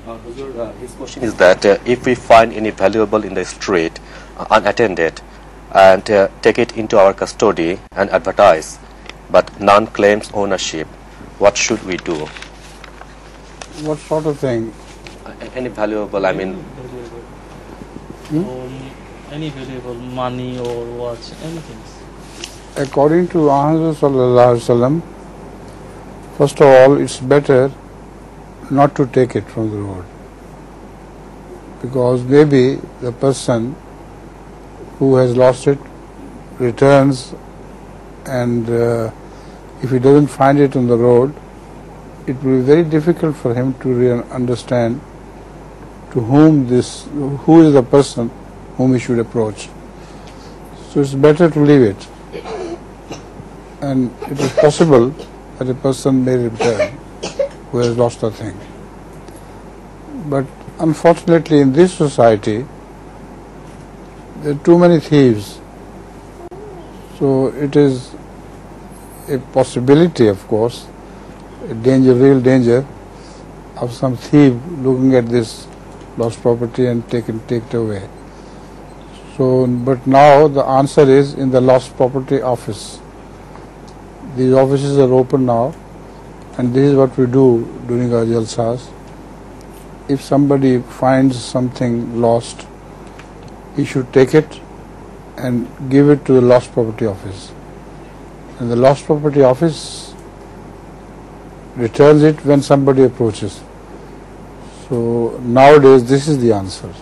His question is that if we find any valuable in the street unattended and take it into our custody and advertise, but none claims ownership, what should we do? What sort of thing? Any valuable, I mean... Any valuable money or watch, anything. According to Muhammad, first of all, it's better not to take it from the road, because maybe the person who has lost it returns, and if he doesn't find it on the road, it will be very difficult for him to understand who is the person whom he should approach. So it's better to leave it, and it is possible that a person may return who has lost a thing. But unfortunately in this society there are too many thieves, so it is a possibility, of course, a danger, real danger of some thief looking at this lost property and take it away. So, but now the answer is in the lost property office. These offices are open now, and this is what we do during our jalsas. If somebody finds something lost, he should take it and give it to the lost property office, and the lost property office returns it when somebody approaches. So nowadays this is the answer.